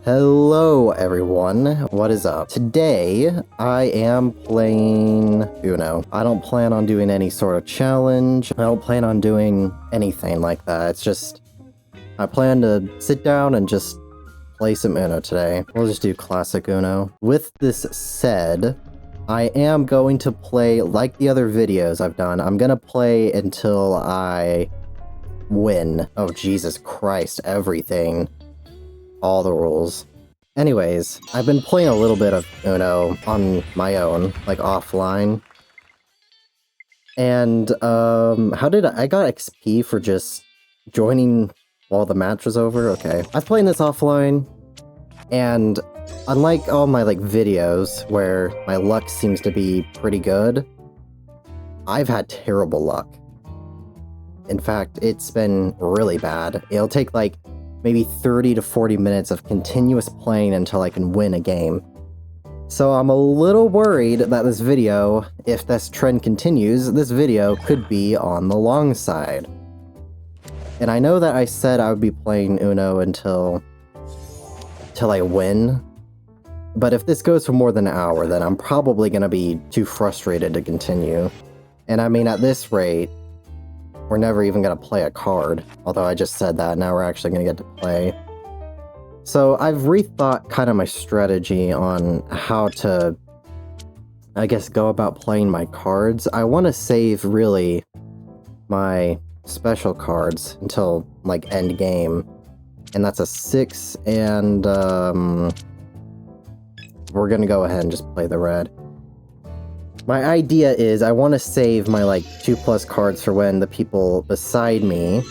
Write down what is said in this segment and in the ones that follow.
Hello everyone, what is up? Today, I am playing Uno. I don't plan on doing any sort of challenge. I don't plan on doing anything like that. It's just, I plan to sit down and just play some Uno today. We'll just do classic Uno. With this said, I am going to play, like the other videos I've done, I'm gonna play until I win. Oh, Jesus Christ, everything. All the rules. Anyways, I've been playing a little bit of Uno on my own, like offline. And, how did I got XP for just joining while the match was over? Okay. I was playing this offline, and unlike all my, like, videos where my luck seems to be pretty good, I've had terrible luck. In fact, it's been really bad. It'll take, like, maybe 30 to 40 minutes of continuous playing until I can win a game. So I'm a little worried that this video, if this trend continues, this video could be on the long side. And I know that I said I would be playing Uno until I win, but if this goes for more than an hour, then I'm probably gonna be too frustrated to continue. And I mean, at this rate, we're never even going to play a card, although I just said that, now we're actually going to get to play. So I've rethought kind of my strategy on how to, I guess, go about playing my cards. I want to save, really, my special cards until, like, end game. And that's a 6, and, we're going to go ahead and just play the red. My idea is I want to save my, like, 2+ cards for when the people beside me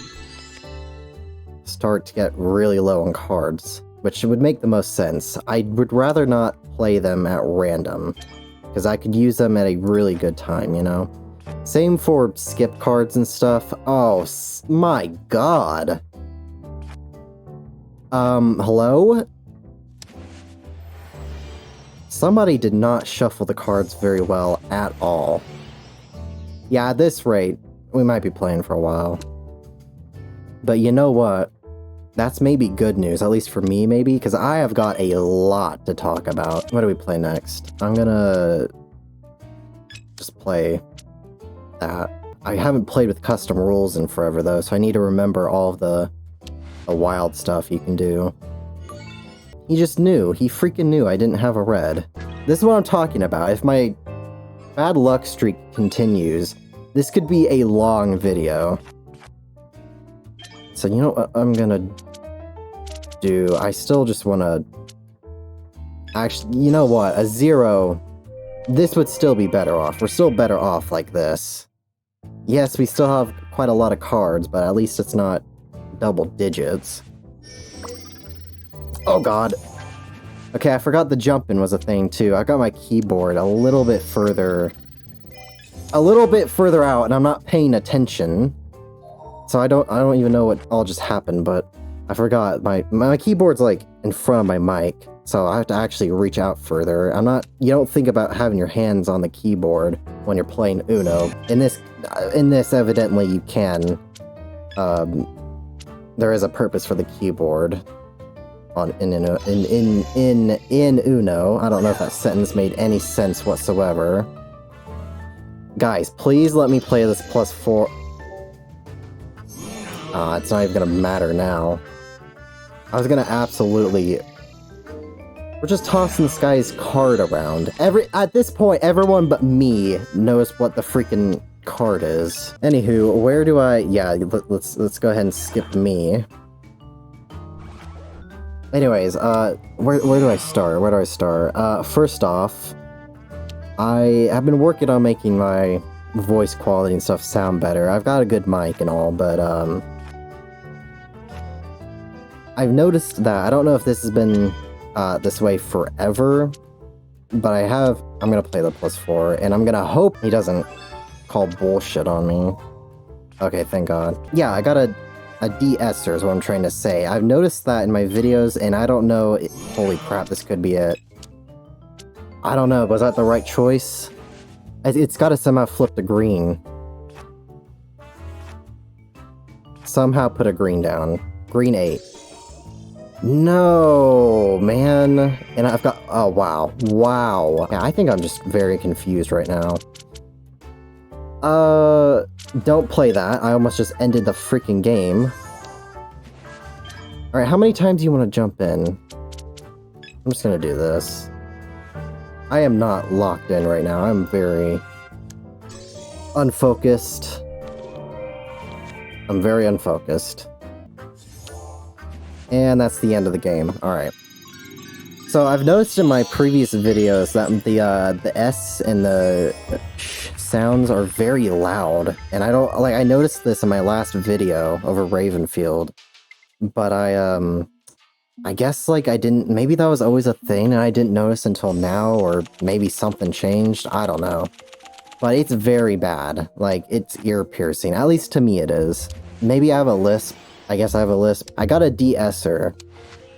start to get really low on cards, which would make the most sense. I would rather not play them at random, because I could use them at a really good time, you know? Same for skip cards and stuff. Oh, my god. Hello? Somebody did not shuffle the cards very well at all. Yeah, at this rate, we might be playing for a while. But you know what? That's maybe good news, at least for me, maybe, because I have got a lot to talk about. What do we play next? I'm gonna just play that. I haven't played with custom rules in forever, though, so I need to remember all of the wild stuff you can do. He just knew. He freaking knew I didn't have a red. This is what I'm talking about. If my bad luck streak continues, this could be a long video. So you know what I'm gonna do? I still just want to... Actually, you know what? A 0... This would still be better off. We're still better off like this. Yes, we still have quite a lot of cards, but at least it's not double digits. Oh god. Okay, I forgot the jumping was a thing too. I got my keyboard a little bit further out, and I'm not paying attention. So I don't even know what all just happened, but I forgot my keyboard's like in front of my mic, so I have to actually reach out further. You don't think about having your hands on the keyboard when you're playing Uno. In this evidently you can. There is a purpose for the keyboard. In Uno. I don't know if that sentence made any sense whatsoever. Guys, please let me play this +4. It's not even gonna matter now. I was gonna absolutely... We're just tossing this guy's card around. At this point, everyone but me knows what the freaking card is. Anywho, where do I... Yeah, let's go ahead and skip me. Anyways, where do I start? First off, I have been working on making my voice quality and stuff sound better. I've got a good mic and all, but, I've noticed that, I don't know if this has been, this way forever, but I'm gonna play the +4, and I'm gonna hope he doesn't call bullshit on me. Okay, thank god. Yeah, I got a de-esser is what I'm trying to say. I've noticed that in my videos, and I don't know... Holy crap, this could be it. I don't know, was that the right choice? It's gotta somehow flip the green. Somehow put a green down. Green 8. No, man. And I've got... Oh, wow. Wow. Yeah, I think I'm just very confused right now. Don't play that. I almost just ended the freaking game. Alright, how many times do you want to jump in? I'm just gonna do this. I am not locked in right now. I'm very unfocused. I'm very unfocused. And that's the end of the game. Alright. So I've noticed in my previous videos that the S and the sh sounds are very loud. And I noticed this in my last video over Ravenfield. But I guess, like, maybe that was always a thing and I didn't notice until now, or maybe something changed, I don't know. But it's very bad. Like, it's ear-piercing, at least to me it is. Maybe I have a lisp. I guess I have a lisp. I got a de-esser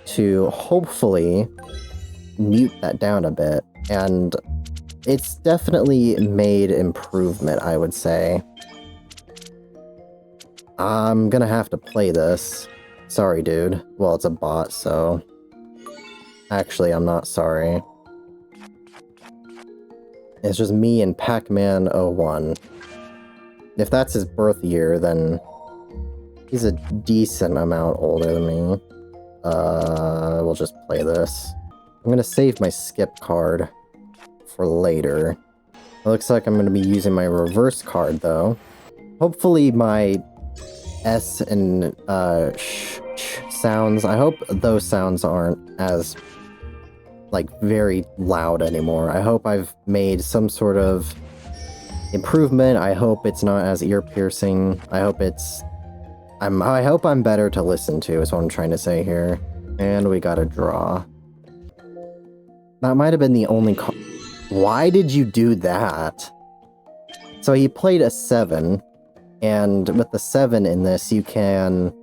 to hopefully mute that down a bit, and it's definitely made improvement, I would say. I'm gonna have to play this. Sorry, dude. Well, it's a bot, so... Actually, I'm not sorry. It's just me and Pac-Man 01. If that's his birth year, then... he's a decent amount older than me. We'll just play this. I'm gonna save my skip card for later. It looks like I'm gonna be using my reverse card, though. Hopefully my S and sh sounds, I hope those sounds aren't as, like, very loud anymore. I hope I've made some sort of improvement. I hope it's not as ear-piercing. I hope I'm better to listen to, is what I'm trying to say here. And we got a draw. That might have been the only Why did you do that? So he played a 7, and with the 7 in this, you can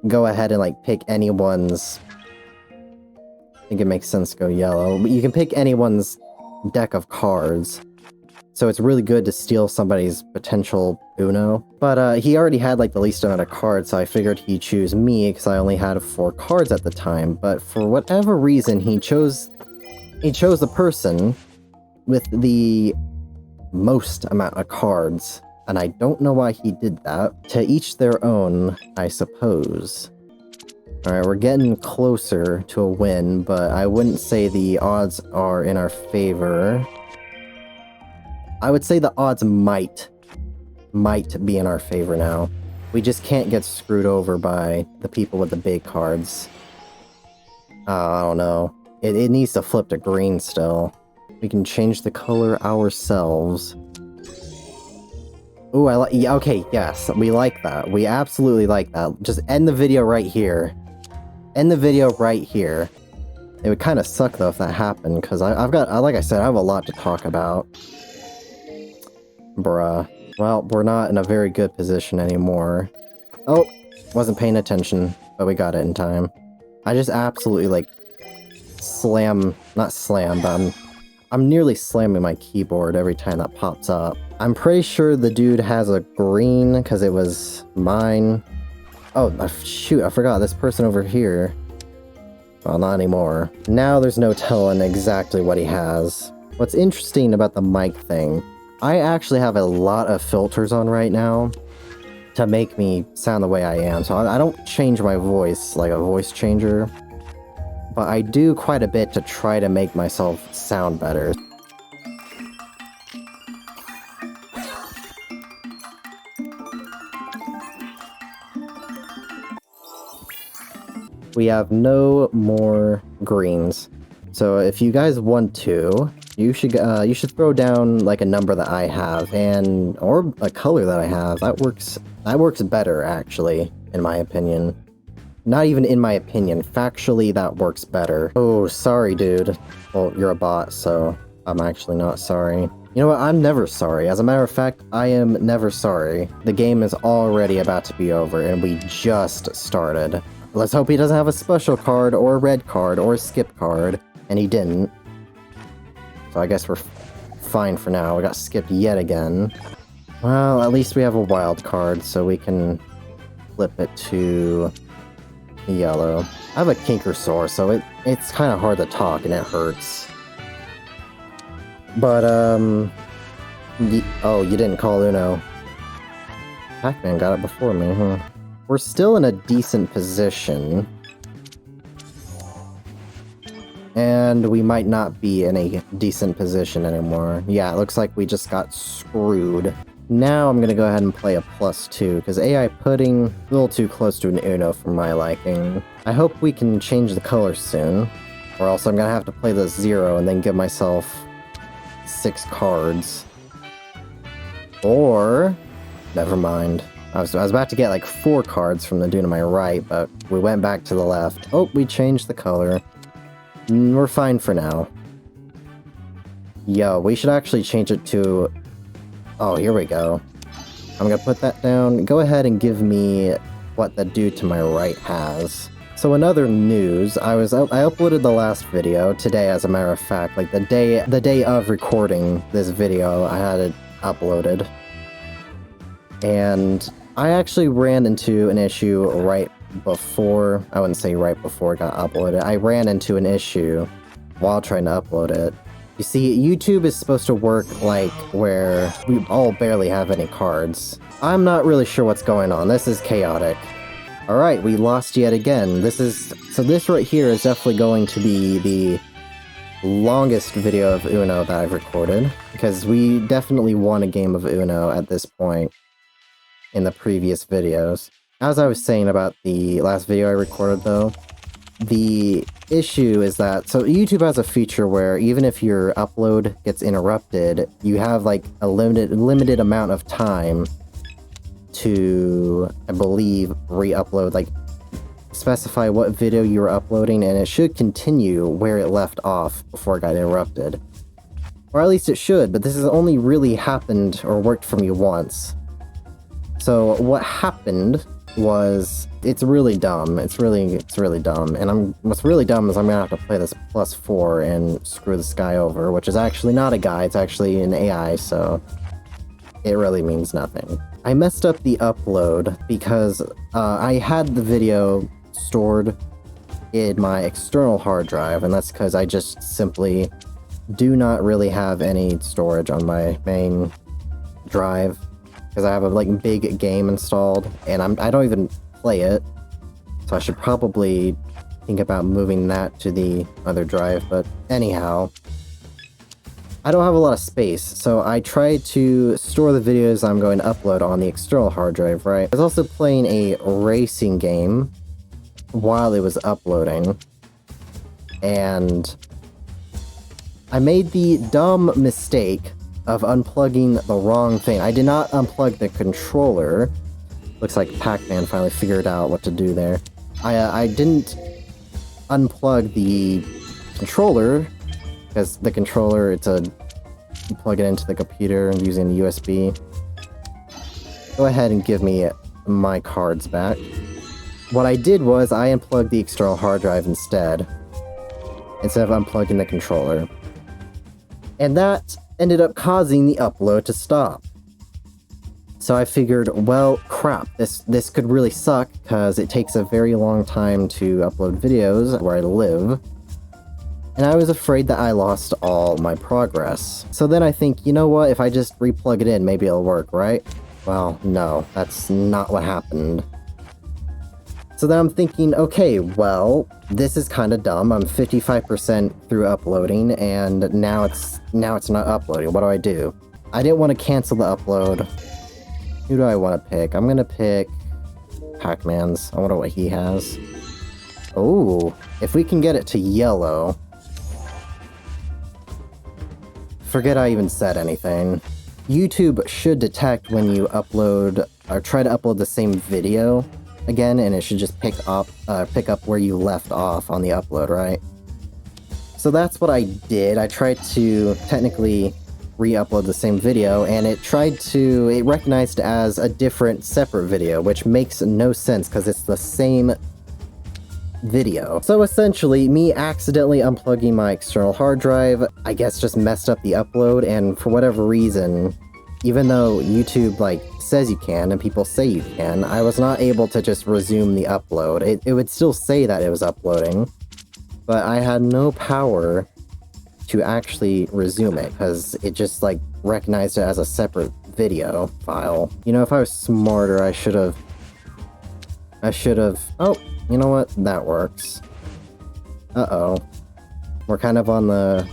go ahead and, like, pick anyone's... I think it makes sense to go yellow. But you can pick anyone's deck of cards. So it's really good to steal somebody's potential Uno. But he already had, like, the least amount of cards, so I figured he'd choose me because I only had 4 cards at the time. But for whatever reason, he chose the person with the most amount of cards. And I don't know why he did that. To each their own, I suppose. Alright, we're getting closer to a win, but I wouldn't say the odds are in our favor. I would say the odds might be in our favor now. We just can't get screwed over by the people with the big cards. I don't know. It needs to flip to green still. We can change the color ourselves. Ooh, yeah, okay, yes, we like that. We absolutely like that. Just end the video right here. End the video right here. It would kind of suck, though, if that happened, because like I said, I have a lot to talk about. Bruh. Well, we're not in a very good position anymore. Oh, wasn't paying attention, but we got it in time. I just absolutely, like, not slam, but I'm nearly slamming my keyboard every time that pops up. I'm pretty sure the dude has a green, because it was mine. Oh, shoot, I forgot, this person over here. Well, not anymore. Now there's no telling exactly what he has. What's interesting about the mic thing, I actually have a lot of filters on right now to make me sound the way I am, so I don't change my voice like a voice changer, but I do quite a bit to try to make myself sound better. We have no more greens. So if you guys want to, you should throw down like a number that I have or a color that I have. That works better, actually, in my opinion. Not even in my opinion, factually that works better. Oh, sorry, dude. Well, you're a bot, so I'm actually not sorry. You know what? I'm never sorry. As a matter of fact, I am never sorry. The game is already about to be over, and we just started. Let's hope he doesn't have a special card, or a red card, or a skip card. And he didn't. So I guess we're fine for now. We got skipped yet again. Well, at least we have a wild card, so we can flip it to yellow. I have a Kinker sore, so it's kind of hard to talk and it hurts. But, oh, you didn't call Uno. Pac-Man got it before me, huh? We're still in a decent position. And we might not be in a decent position anymore. Yeah, it looks like we just got screwed. Now I'm gonna go ahead and play a +2, because AI Pudding, a little too close to an Uno for my liking. I hope we can change the color soon, or else I'm gonna have to play the 0 and then give myself 6 cards. Or, never mind. I was about to get like 4 cards from the dude to my right, but we went back to the left. Oh, we changed the color. We're fine for now. Yo, we should actually change it to... Oh, here we go. I'm gonna put that down. Go ahead and give me what the dude to my right has. So in other news, I uploaded the last video today, as a matter of fact. Like the day of recording this video, I had it uploaded. And I actually ran into an issue right before, I wouldn't say right before it got uploaded. I ran into an issue while trying to upload it. You see, YouTube is supposed to work like where we all barely have any cards. I'm not really sure what's going on. This is chaotic. Alright, we lost yet again. So this right here is definitely going to be the longest video of Uno that I've recorded, because we definitely won a game of Uno at this point in the previous videos. As I was saying about the last video I recorded though, the issue is that, so YouTube has a feature where even if your upload gets interrupted, you have like a limited amount of time to, I believe, re-upload, like specify what video you're uploading, and it should continue where it left off before it got interrupted. Or at least it should, but this has only really happened or worked for me once. So what happened was, it's really dumb. It's really dumb. And what's really dumb is I'm gonna have to play this +4 and screw this guy over, which is actually not a guy, it's actually an AI, so it really means nothing. I messed up the upload because I had the video stored in my external hard drive, and that's because I just simply do not really have any storage on my main drive, because I have a like big game installed, and I don't even play it, so I should probably think about moving that to the other drive. But anyhow, I don't have a lot of space, so I tried to store the videos I'm going to upload on the external hard drive, right? I was also playing a racing game while it was uploading, and I made the dumb mistake of unplugging the wrong thing. I did not unplug the controller. Looks like Pac-Man finally figured out what to do there. I didn't unplug the controller, because the controller, you plug it into the computer using the USB. Go ahead and give me my cards back. What I did was I unplugged the external hard drive instead of unplugging the controller. And that ended up causing the upload to stop. So I figured, well, crap, this could really suck, because it takes a very long time to upload videos where I live. And I was afraid that I lost all my progress. So then I think, you know what, if I just replug it in, maybe it'll work, right? Well, no, that's not what happened. So then I'm thinking, okay, well, this is kind of dumb. I'm 55% through uploading, and now it's not uploading. What do? I didn't want to cancel the upload. Who do I want to pick? I'm gonna pick Pac-Man's. I wonder what he has. Oh, if we can get it to yellow. Forget I even said anything. YouTube should detect when you upload, or try to upload the same video again, and it should just pick up where you left off on the upload, right? So that's what I did. I tried to technically re-upload the same video, and it recognized as a different separate video, which makes no sense because it's the same video. So essentially, me accidentally unplugging my external hard drive, I guess, just messed up the upload, and for whatever reason, even though YouTube like says you can and people say you can, I was not able to just resume the upload. It would still say that it was uploading, but I had no power to actually resume it because it just like recognized it as a separate video file. You know, if I was smarter, I should have, oh, you know what? That works. Uh-oh. We're kind of on the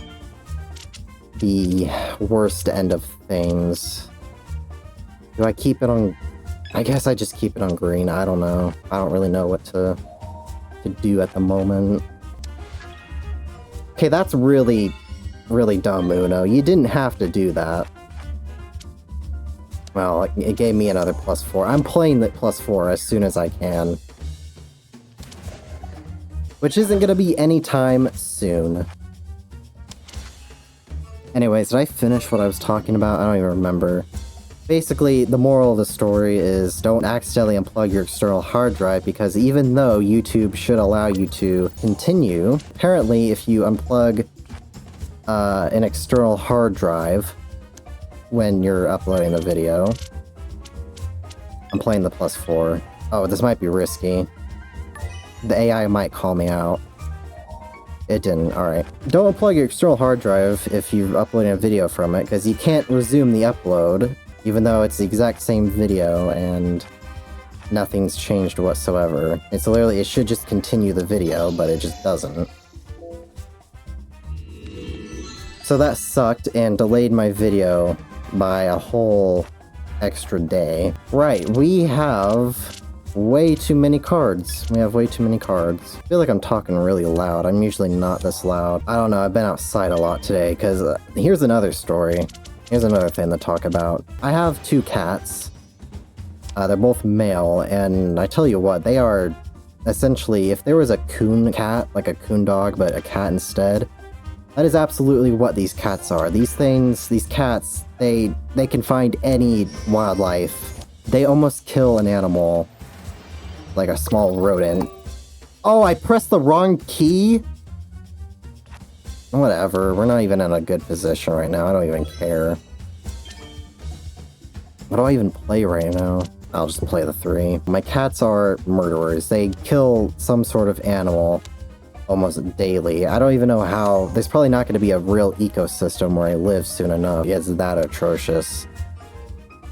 worst end of things. Do I keep it on... I guess I just keep it on green. I don't know. I don't really know what to do at the moment. Okay, that's really, really dumb, Uno. You didn't have to do that. Well, it gave me another +4. I'm playing the +4 as soon as I can. Which isn't gonna be anytime soon. Anyways, did I finish what I was talking about? I don't even remember. Basically, the moral of the story is don't accidentally unplug your external hard drive because even though YouTube should allow you to continue, apparently if you unplug an external hard drive when you're uploading the video... I'm playing the +4. Oh, this might be risky. The AI might call me out. It didn't, alright. Don't unplug your external hard drive if you're uploading a video from it, because you can't resume the upload, even though it's the exact same video and nothing's changed whatsoever. It's literally, it should just continue the video, but it just doesn't. So that sucked and delayed my video by a whole extra day. Right, we have way too many cards. We have way too many cards. I feel like I'm talking really loud. I'm usually not this loud. I don't know, I've been outside a lot today, because here's another story. Here's another thing to talk about. I have 2 cats. They're both male, and I tell you what, they are essentially, if there was a coon cat, like a coon dog, but a cat instead, that is absolutely what these cats are. These things, these cats, they can find any wildlife. They almost kill an animal, like a small rodent. Oh, I pressed the wrong key? Whatever, we're not even in a good position right now. I don't even care. What do I even play right now? I'll just play the 3. My cats are murderers. They kill some sort of animal almost daily. I don't even know how. There's probably not going to be a real ecosystem where I live soon enough. It's that atrocious.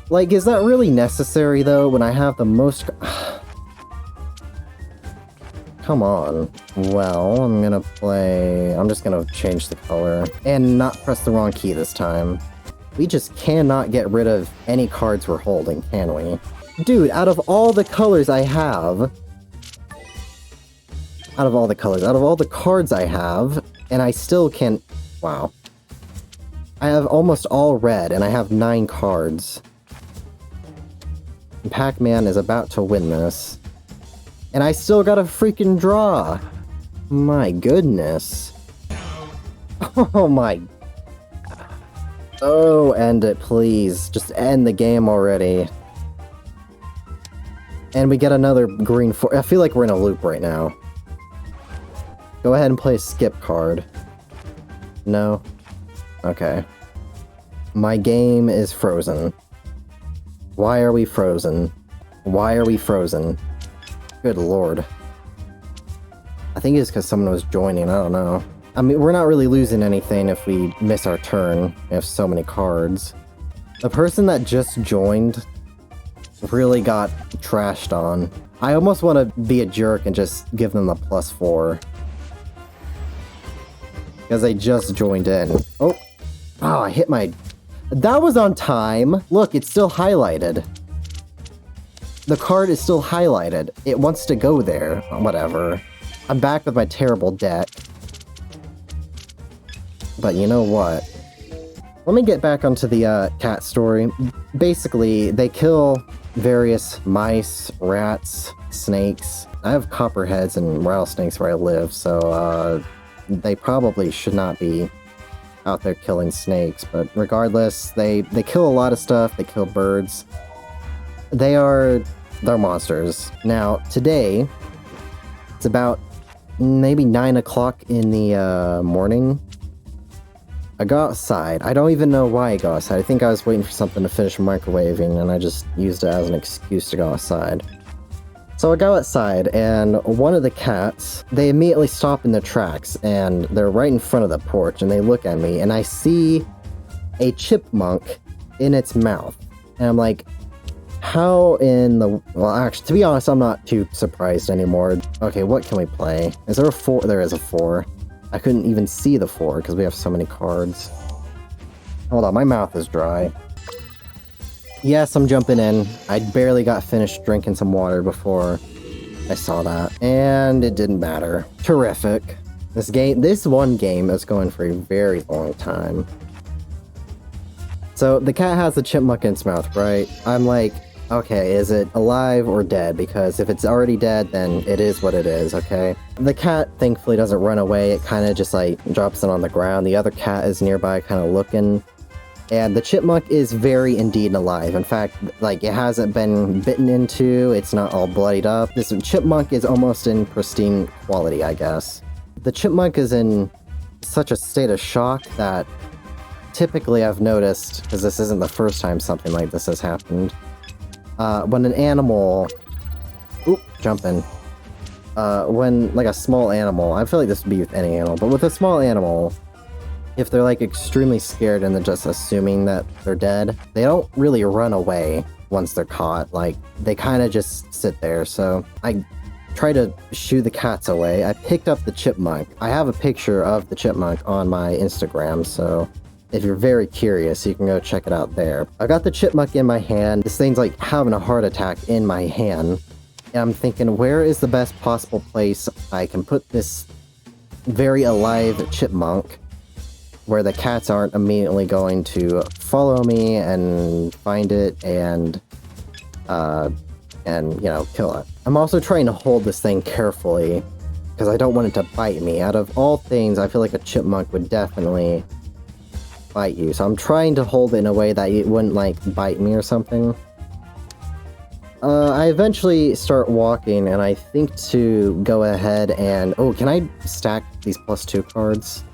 Like, is that really necessary though when I have the most... Come on. Well, I'm just gonna change the color and not press the wrong key this time. We just cannot get rid of any cards we're holding, can we? Dude, out of all the colors I have, out of all the cards I have, and I still can't... Wow. I have almost all red, and I have 9 cards. Pac-Man is about to win this. And I still got a freaking draw! My goodness. Oh my... Oh, end it, please. Just end the game already. And we get another green... I feel like we're in a loop right now. Go ahead and play a skip card. No? Okay. My game is frozen. Why are we frozen? Why are we frozen? Good lord. I think it's because someone was joining, I don't know. I mean, we're not really losing anything if we miss our turn. We have so many cards. The person that just joined really got trashed on. I almost want to be a jerk and just give them the +4. Because they just joined in. Oh! Oh, I hit my... That was on time! Look, it's still highlighted. The card is still highlighted. It wants to go there. Whatever. I'm back with my terrible deck. But you know what? Let me get back onto the cat story. Basically, they kill various mice, rats, snakes. I have copperheads and rattlesnakes where I live, so they probably should not be out there killing snakes. But regardless, they kill a lot of stuff. They kill birds. They're monsters. Now, today, it's about maybe 9 o'clock in the morning. I go outside. I don't even know why I go outside. I think I was waiting for something to finish microwaving, and I just used it as an excuse to go outside. So I go outside, and one of the cats, they immediately stop in their tracks, and they're right in front of the porch, and they look at me, and I see a chipmunk in its mouth. And I'm like, how in the... Well, actually, to be honest, I'm not too surprised anymore. Okay, what can we play? Is there a 4? There is a 4. I couldn't even see the 4 because we have so many cards. Hold on, my mouth is dry. Yes, I'm jumping in. I barely got finished drinking some water before I saw that. And it didn't matter. Terrific. This one game is going for a very long time. So the cat has the chipmunk in its mouth, right? I'm like, okay, is it alive or dead? Because if it's already dead, then it is what it is, okay? The cat thankfully doesn't run away. It kind of just like drops it on the ground. The other cat is nearby kind of looking. And the chipmunk is very indeed alive. In fact, like, it hasn't been bitten into. It's not all bloodied up. This chipmunk is almost in pristine quality, I guess. The chipmunk is in such a state of shock that typically I've noticed, because this isn't the first time something like this has happened, when an animal... Oop, jumping. When, like, a small animal... I feel like this would be with any animal, but with a small animal, if they're, like, extremely scared and they're just assuming that they're dead, they don't really run away once they're caught. Like, they kind of just sit there, so I try to shoo the cats away. I picked up the chipmunk. I have a picture of the chipmunk on my Instagram, so if you're very curious, you can go check it out there. I got the chipmunk in my hand. This thing's like having a heart attack in my hand. And I'm thinking, where is the best possible place I can put this very alive chipmunk where the cats aren't immediately going to follow me and find it and you know, kill it. I'm also trying to hold this thing carefully because I don't want it to bite me. Out of all things, I feel like a chipmunk would definitely bite you. So I'm trying to hold it in a way that it wouldn't, like, bite me or something. I eventually start walking, and I think to go ahead and... Oh, can I stack these +2 cards?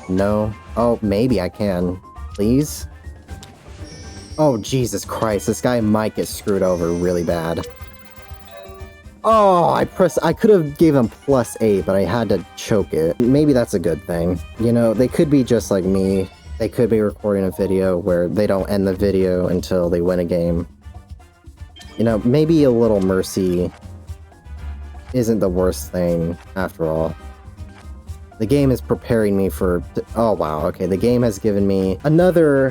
No. Oh, maybe I can. Please? Oh, Jesus Christ. This guy might get screwed over really bad. Oh, I could have gave him +8, but I had to choke it. Maybe that's a good thing. You know, they could be just like me. They could be recording a video where they don't end the video until they win a game. You know, maybe a little mercy isn't the worst thing after all. The game is preparing me for... Oh, wow. Okay, the game has given me another,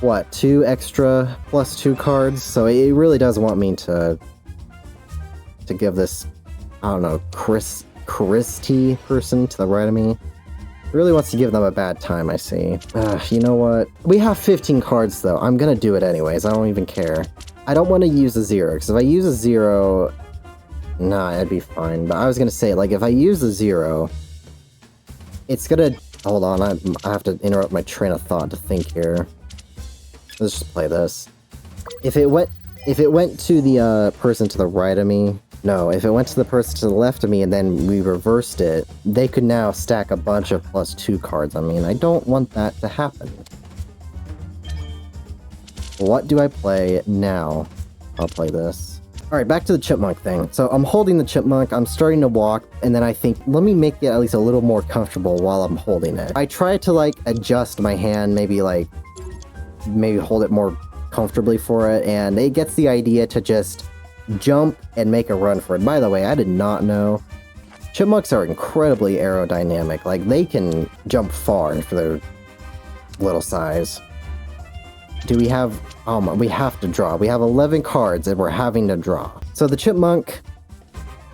what, 2 extra +2 cards? So it really does want me to give this, I don't know, Christy person to the right of me. It really wants to give them a bad time, I see. You know what? We have 15 cards, though. I'm gonna do it anyways. I don't even care. I don't want to use a 0, because if I use a 0... Nah, I'd be fine. But I was gonna say, like, if I use a 0... It's gonna... Hold on, I have to interrupt my train of thought to think here. Let's just play this. If it went to the person to the right of me... No, if it went to the person to the left of me and then we reversed it, they could now stack a bunch of +2 cards. I mean, I don't want that to happen. What do I play now? I'll play this. Alright, back to the chipmunk thing. So I'm holding the chipmunk, I'm starting to walk, and then I think, let me make it at least a little more comfortable while I'm holding it. I try to, like, adjust my hand, maybe hold it more comfortably for it, and it gets the idea to just jump and make a run for it. By the way, I did not know. Chipmunks are incredibly aerodynamic. Like, they can jump far for their little size. Do we have... Oh my, we have to draw. We have 11 cards and we're having to draw. So the chipmunk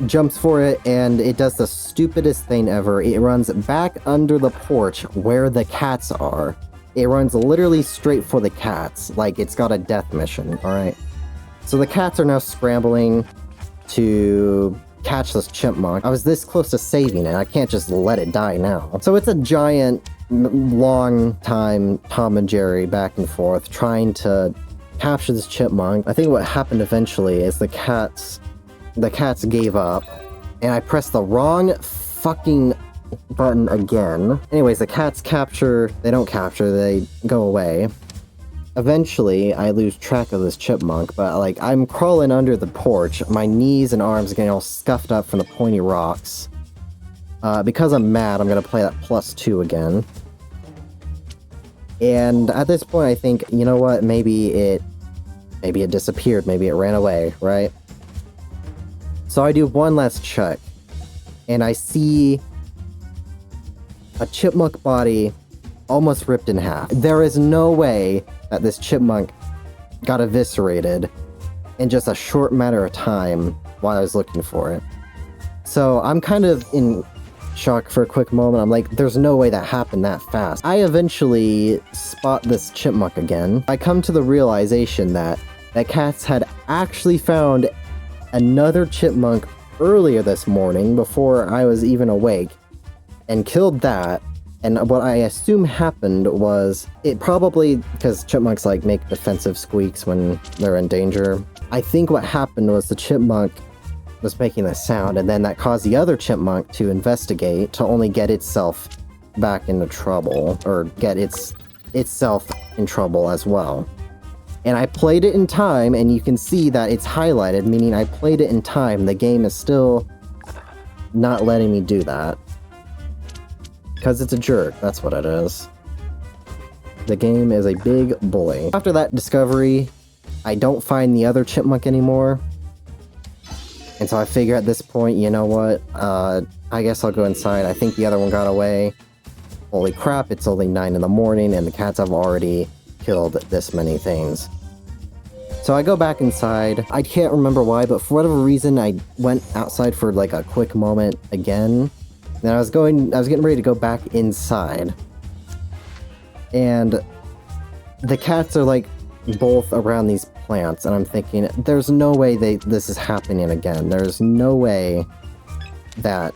jumps for it and it does the stupidest thing ever. It runs back under the porch where the cats are. It runs literally straight for the cats, like it's got a death mission, alright? So the cats are now scrambling to catch this chipmunk. I was this close to saving it. I can't just let it die now. So it's a giant, long time Tom and Jerry back and forth trying to capture this chipmunk. I think what happened eventually is the cats gave up, and I pressed the wrong fucking button again. Anyways, the cats they don't capture, they go away. Eventually, I lose track of this chipmunk, but like, I'm crawling under the porch, my knees and arms are getting all scuffed up from the pointy rocks. Because I'm mad, I'm gonna play that +2 again. And at this point, I think, you know what, maybe it disappeared, maybe it ran away, right? So I do one last check, and I see a chipmunk body almost ripped in half. There is no way that this chipmunk got eviscerated in just a short matter of time while I was looking for it. So I'm kind of in shock for a quick moment. I'm like, there's no way that happened that fast. I eventually spot this chipmunk again. I come to the realization that cats had actually found another chipmunk earlier this morning before I was even awake and killed that. And what I assume happened was, it probably, because chipmunks like make defensive squeaks when they're in danger. I think what happened was the chipmunk was making a sound, and then that caused the other chipmunk to investigate to only get itself back into trouble, or get itself in trouble as well. And I played it in time, and you can see that it's highlighted, meaning I played it in time. The game is still not letting me do that. Because it's a jerk, that's what it is. The game is a big bully. After that discovery, I don't find the other chipmunk anymore. And so I figure at this point, you know what, I guess I'll go inside. I think the other one got away. Holy crap, it's only 9 in the morning and the cats have already killed this many things. So I go back inside. I can't remember why, but for whatever reason, I went outside for like a quick moment again. Then I was getting ready to go back inside. And the cats are like both around these plants, and I'm thinking, there's no way this is happening again. There's no way that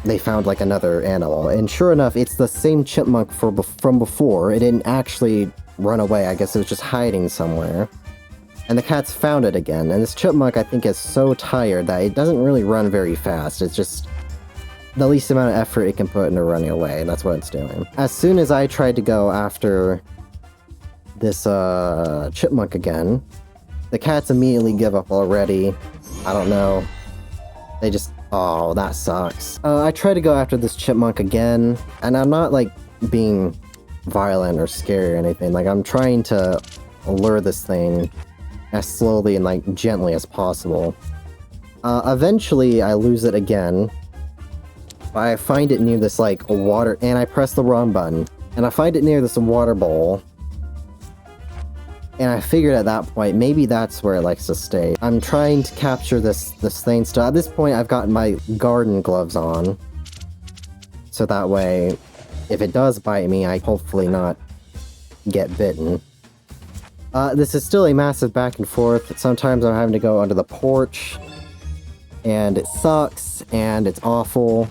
they found like another animal. And sure enough, it's the same chipmunk from before. It didn't actually run away. I guess it was just hiding somewhere. And the cats found it again. And this chipmunk, I think, is so tired that it doesn't really run very fast. It's just the least amount of effort it can put into running away. That's what it's doing. As soon as I tried to go after this chipmunk again, the cats immediately give up already. I don't know. They just... oh, that sucks. I try to go after this chipmunk again, and I'm not, like, being violent or scary or anything. Like, I'm trying to lure this thing as slowly and, like, gently as possible. Eventually, I lose it again. I find it near this, like, water... and I press the wrong button. And I find it near this water bowl. And I figured at that point, maybe that's where it likes to stay. I'm trying to capture this thing still. At this point, I've got my garden gloves on. So that way, if it does bite me, I hopefully not get bitten. This is still a massive back and forth. Sometimes I'm having to go under the porch. And it sucks, and it's awful.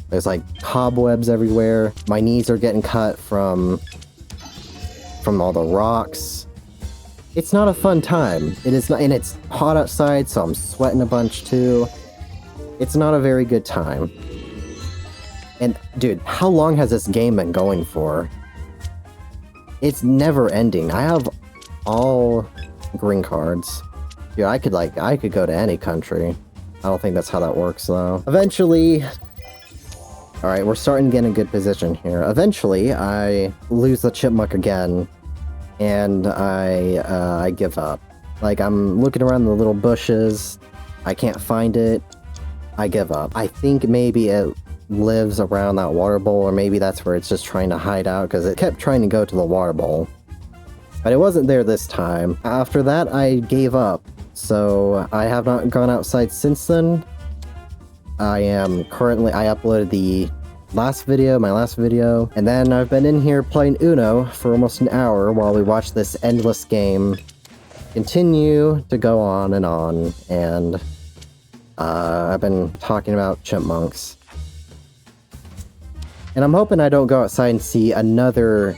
There's like cobwebs everywhere. My knees are getting cut from all the rocks. It's not a fun time. It is not, and it's hot outside, so I'm sweating a bunch too. It's not a very good time. And dude, how long has this game been going for? It's never ending. I have all green cards. Yeah, I could go to any country. I don't think that's how that works though. Eventually, alright, we're starting to get in a good position here. Eventually, I lose the chipmunk again. And I give up. Like, I'm looking around the little bushes. I can't find it. I give up. I think maybe it lives around that water bowl, or maybe that's where it's just trying to hide out, because it kept trying to go to the water bowl. But it wasn't there this time. After that, I gave up. So I have not gone outside since then. I uploaded my last video, and then I've been in here playing Uno for almost an hour while we watch this endless game continue to go on, and I've been talking about chipmunks. And I'm hoping I don't go outside and see another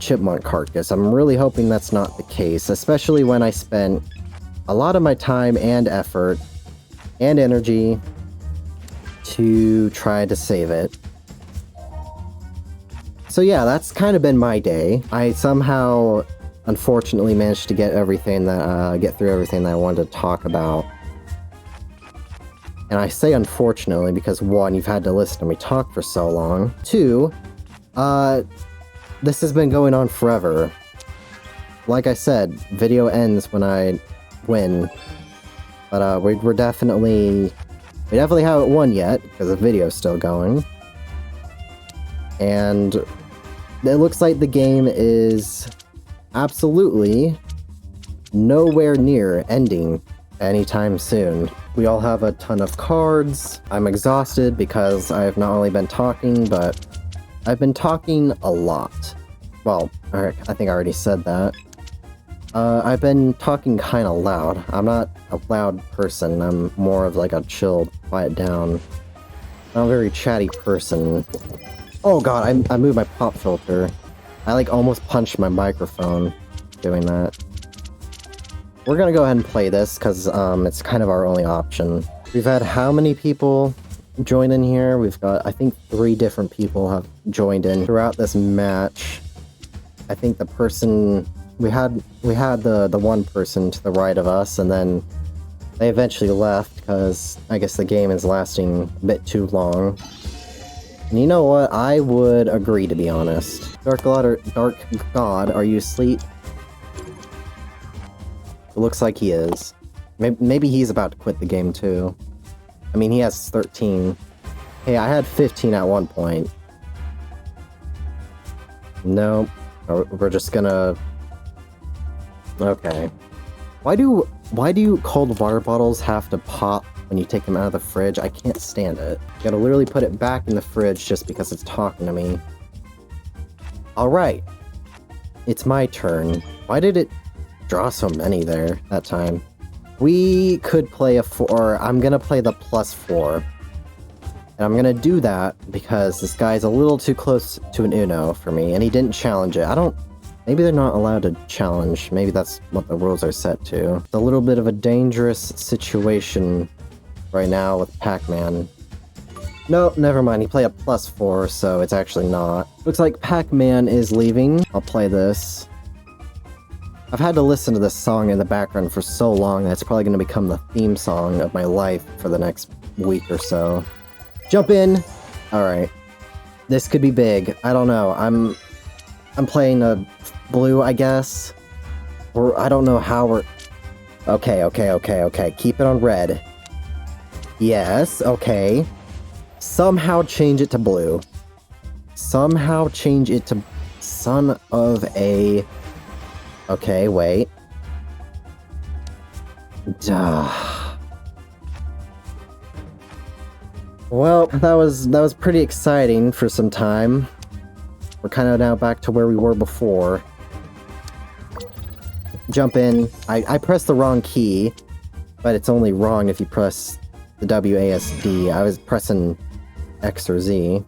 chipmunk carcass. I'm really hoping that's not the case, especially when I spent a lot of my time and effort and energy to try to save it. So yeah, that's kind of been my day. I somehow, unfortunately, managed to get through everything that I wanted to talk about. And I say unfortunately because 1, you've had to listen to me talk for so long. 2, this has been going on forever. Like I said, video ends when I win. But we definitely haven't won yet, because the video's still going. And it looks like the game is absolutely nowhere near ending anytime soon. We all have a ton of cards. I'm exhausted because I've not only been talking, but I've been talking a lot. Well, I think I already said that. I've been talking kind of loud. I'm not a loud person. I'm more of like a chill, quiet down. I'm a very chatty person. Oh god, I moved my pop filter. I like almost punched my microphone doing that. We're gonna go ahead and play this because it's kind of our only option. We've had how many people join in here? We've got, I think, 3 different people have joined in throughout this match. I think the person we had the one person to the right of us, and then they eventually left because I guess the game is lasting a bit too long. And you know what? I would agree, to be honest. Dark God, are you asleep? It looks like he is. Maybe he's about to quit the game too. I mean, he has 13. Hey, I had 15 at one point. No, we're just gonna... Okay. Why do cold water bottles have to pop when you take them out of the fridge? I can't stand it. You gotta literally put it back in the fridge just because it's talking to me. Alright. It's my turn. Why did it draw so many there that time? We could play a 4. I'm gonna play the +4. And I'm gonna do that because this guy's a little too close to an Uno for me, and he didn't challenge it. Maybe they're not allowed to challenge. Maybe that's what the rules are set to. It's a little bit of a dangerous situation right now with Pac-Man. No, never mind. He played a +4, so it's actually not. Looks like Pac-Man is leaving. I'll play this. I've had to listen to this song in the background for so long that it's probably going to become the theme song of my life for the next week or so. Jump in! Alright. This could be big. I don't know. I'm playing a blue, I guess. Or I don't know how we're... Okay. Keep it on red. Yes, okay. Somehow change it to blue. Somehow change it to... Son of a... Okay, wait. Duh. Well, that was pretty exciting for some time. We're kind of now back to where we were before. Jump in. I pressed the wrong key, but it's only wrong if you press the WASD. I was pressing X or Z.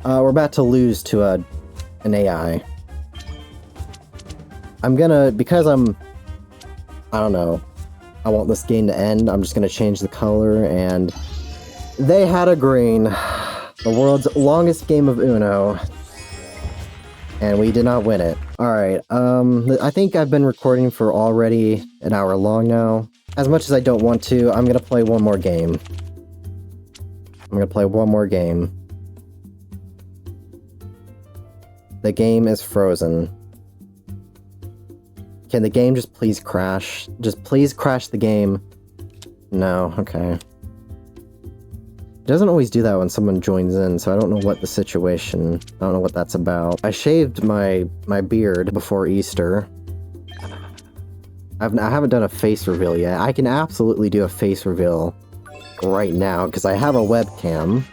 We're about to lose to an AI. I'm gonna, because I don't know, I want this game to end, I'm just gonna change the color, and they had a green. The world's longest game of Uno. And we did not win it. Alright, I think I've been recording for already an hour long now. As much as I don't want to, I'm gonna play one more game. The game is frozen. Can the game just please crash? Just please crash the game. No, okay. It doesn't always do that when someone joins in, so I don't know what the situation... I don't know what that's about. I shaved my beard before Easter. I haven't done a face reveal yet. I can absolutely do a face reveal right now, because I have a webcam.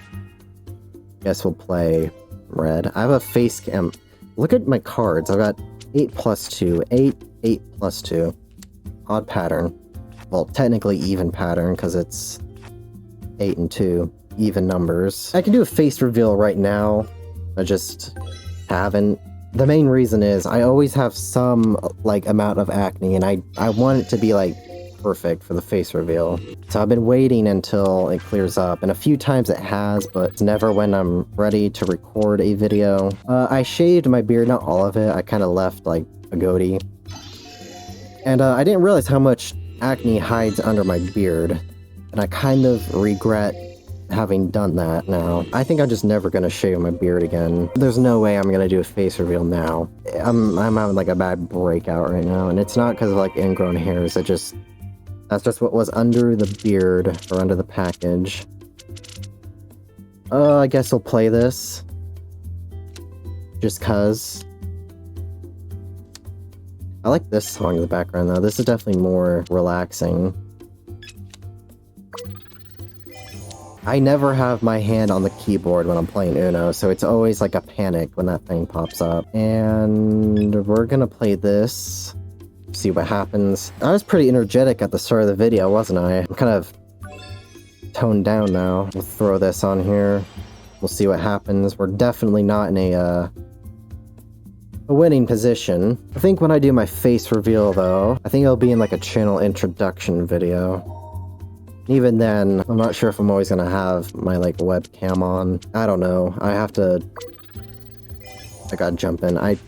Guess we'll play red. I have a face cam. Look at my cards. I've got 8 plus 2. 8 plus 2. Odd pattern. Well, technically even pattern, because it's 8 and 2. Even numbers. I can do a face reveal right now. I just haven't. The main reason is I always have some, like, amount of acne, and I want it to be, like, perfect for the face reveal. So I've been waiting until it clears up, and a few times it has, but it's never when I'm ready to record a video. I shaved my beard, not all of it. I kind of left like a goatee. And I didn't realize how much acne hides under my beard, and I kind of regret having done that now. I think I'm just never gonna shave my beard again. There's no way I'm gonna do a face reveal now. I'm having like a bad breakout right now, and it's not because of like ingrown hairs. That's just what was under the beard or under the package. I guess I'll play this. Just cause. I like this song in the background though. This is definitely more relaxing. I never have my hand on the keyboard when I'm playing Uno, so it's always like a panic when that thing pops up. And we're gonna play this, see what happens. I was pretty energetic at the start of the video, wasn't I? I'm kind of toned down now. We'll throw this on here. We'll see what happens. We're definitely not in a winning position. I think when I do my face reveal though, I think it'll be in like a channel introduction video. Even then, I'm not sure if I'm always gonna have my, like, webcam on. I don't know. I gotta jump in.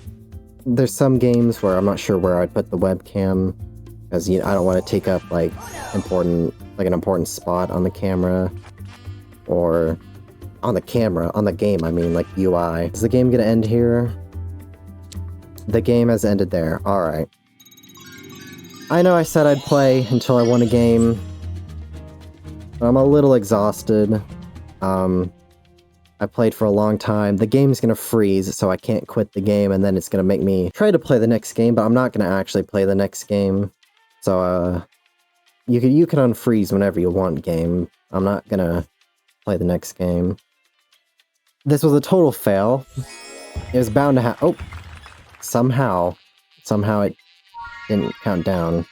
There's some games where I'm not sure where I'd put the webcam, because I don't want to take up, like, an important spot on the camera. Or on the game, I mean, like, UI. Is the game gonna end here? The game has ended there. Alright. I know I said I'd play until I won a game. I'm a little exhausted. I played for a long time. The game's gonna freeze, so I can't quit the game, and then it's gonna make me try to play the next game, but I'm not gonna actually play the next game. So, you can unfreeze whenever you want, game. I'm not gonna play the next game. This was a total fail. It was bound to oh! Somehow it didn't count down.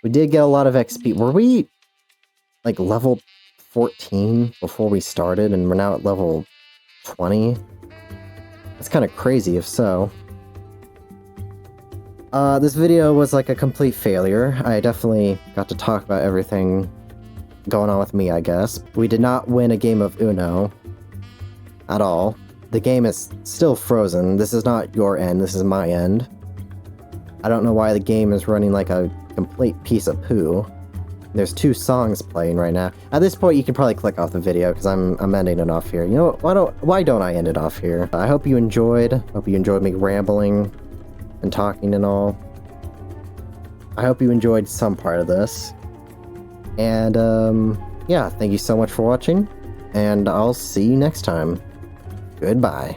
We did get a lot of XP. Were we like level 14 before we started, and we're now at level 20? That's kind of crazy if so. This video was like a complete failure. I definitely got to talk about everything going on with me, I guess. We did not win a game of Uno at all. The game is still frozen. This is not your end, this is my end. I don't know why the game is running like a complete piece of poo. There's 2 songs playing right now. At this point, you can probably click off the video because I'm ending it off here. You know what? Why don't I end it off here? I hope you enjoyed. Hope you enjoyed me rambling and talking and all. I hope you enjoyed some part of this. And yeah, thank you so much for watching, and I'll see you next time. Goodbye.